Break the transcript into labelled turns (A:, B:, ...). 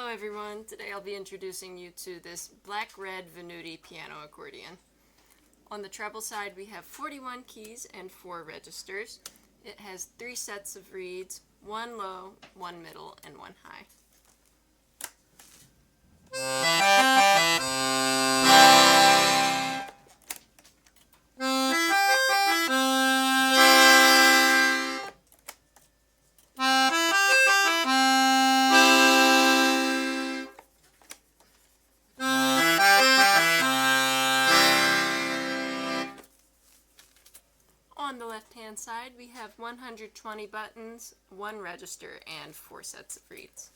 A: Hello everyone, today I'll be introducing you to this black-red Venuti piano accordion. On the treble side we have 41 keys and 4 registers. It has 3 sets of reeds, 1 low, 1 middle, and 1 high. On the left-hand side, we have 120 buttons, 1 register, and 4 sets of reeds.